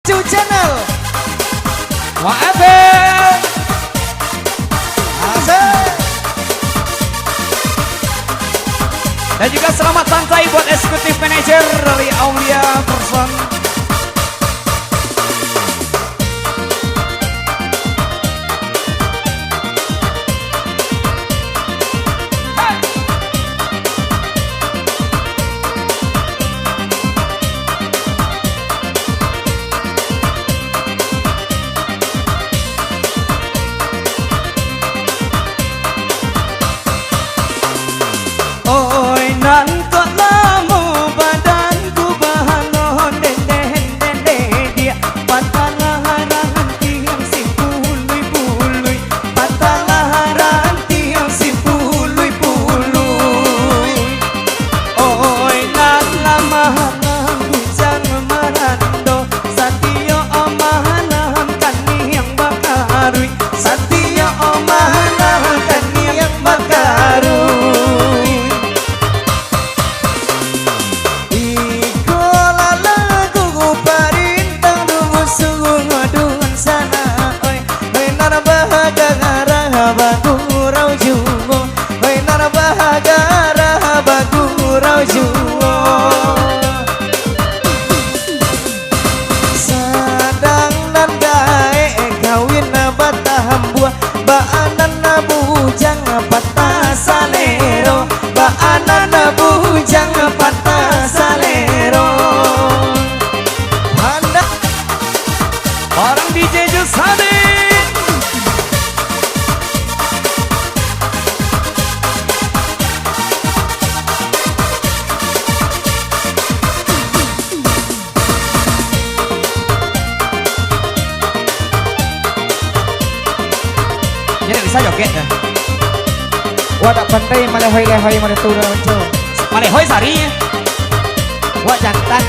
Channel WAFM Asik. Dan juga selamat santai buat eksekutif manager dari Aulia Person. Bisa joget ya. Wah tak pandai malehoi-lehoi mana tu dah macam. Malehoi sari. Wah jantan.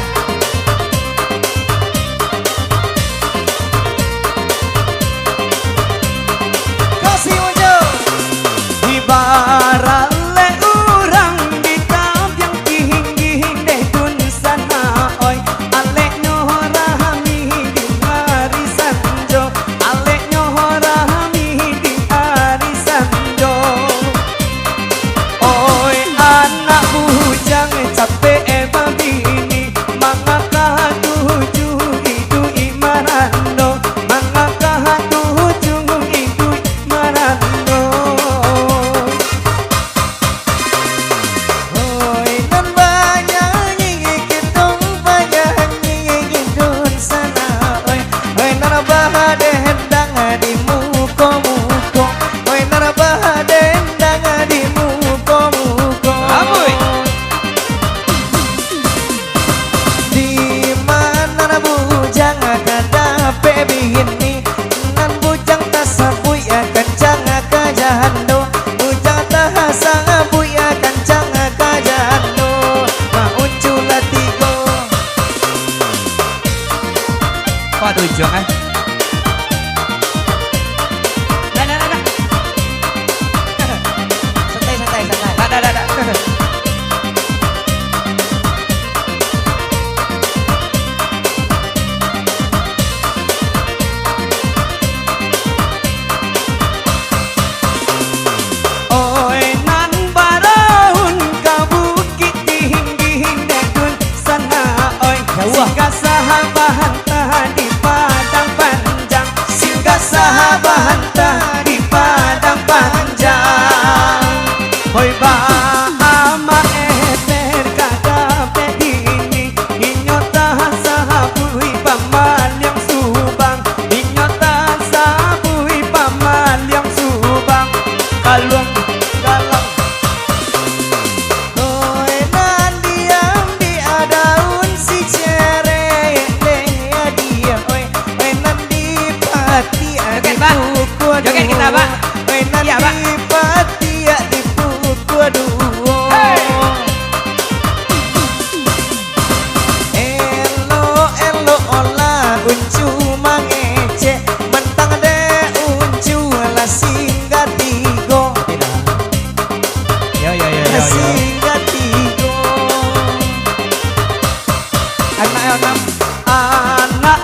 Kasih wajah. Ibarat le urang di yang tinggi deh dun sana oi. Alek nyohorami di arisan jo. Alek nyohorami di arisan jo. Oi anak bujang capek babini mangakah tuju itu imarando. Mangakah tuju itu imarando. Oi nan banyak nyingit dong banyak nyingit dun sana oi. Oi nan bahade hendang di muko-muko. Oi nan bahade hendang di muko-muko. Amoy. Di mana bujang kadape bini nan bujang tasabui kencang kajando. Bujang tasabui kencang kajando. Mauncul tigo. Waduh jangan. Santai. Oi nan barahun ka bukit tinggi dun sana oi. Singgah sahabat di padang panjang. Singgah sahabat di padang panjang. Oi ba ama eter kadape dini. Inyota sahabui pamal yang subang. Inyota sahabui pamal yang subang. Kalung galang. Oi nan diam di daun si cere dia dia oi. Oi nan di pati di buku. Joget kita, Pak. Oi nan di pati di buku duo. Elo olah uncu mangece mentang de uncu la singgah tigo. Yo. Singgah tigo. Anak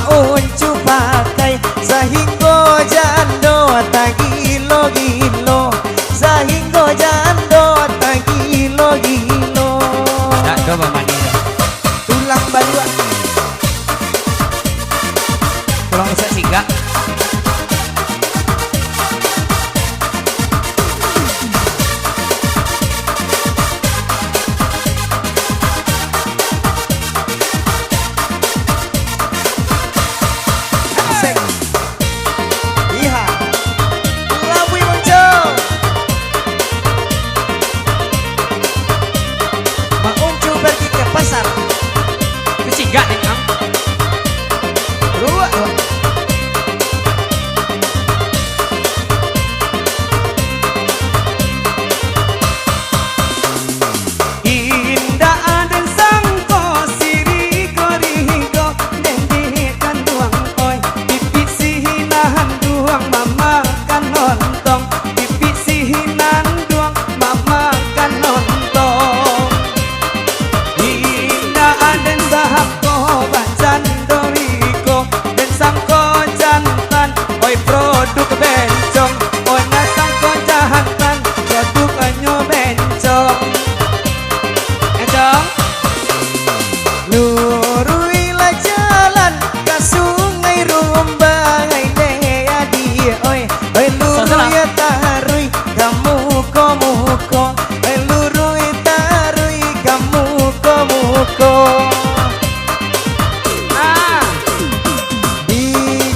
uncu pakai sehingga jando tak gilo-gilo, sehingga jando tak gilo-gilo. Tak coba mandi. Tulang baruan. Tolong usah singgah. Iya. Labu muncul. Mak uncu pergi ke pasar. Itu singgah nih Am. Dua. Indah aden sangko siriko-riko dendikan duang oi pipi sihinan duang mama kan lontong pipi sihinan duang mama kan lontong Indah aden sahako bacan doriko dan sangko jantan oi produk bencong oi na sangko jantan produk anyo bencong Dong. Luruilah jalan ke sungai Rumbai dea di oi oi luruy tarui kamu komuko oi luruy tarui kamu komuko di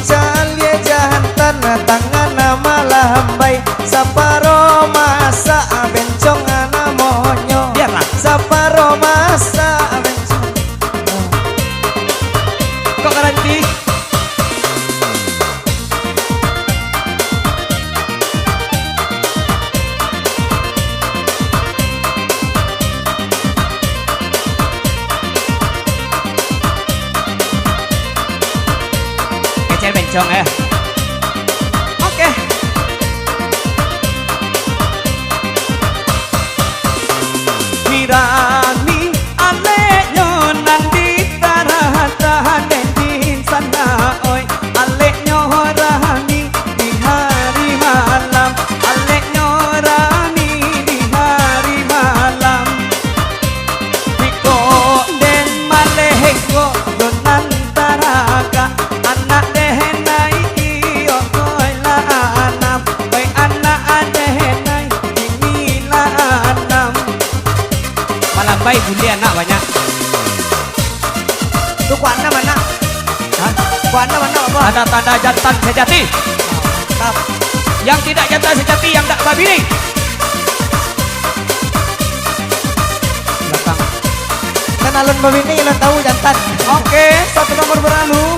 jalia jantan tangan nama lambai saparo masa bencong ana monyo Biarlah. saparo masa bencong Kok garanti? Kecil bencong ya. oke Mirani aleknya nang ditarahan dendin sana oi aleknya rani di hari malam aleknya rani di hari malam Piko den malehko donan taraka anak dehenai iyo koi la anam oi anak dehenai ini la anam Malambai bundi anak banyak. Tuh kuana mana? Hah? Kuana mana apa? Ada tanda jantan sejati. Tap. Yang tidak jantan sejati yang tak babini. Belakang. Kan alun babini ilan tahu jantan. Oke, satu nomor beranu.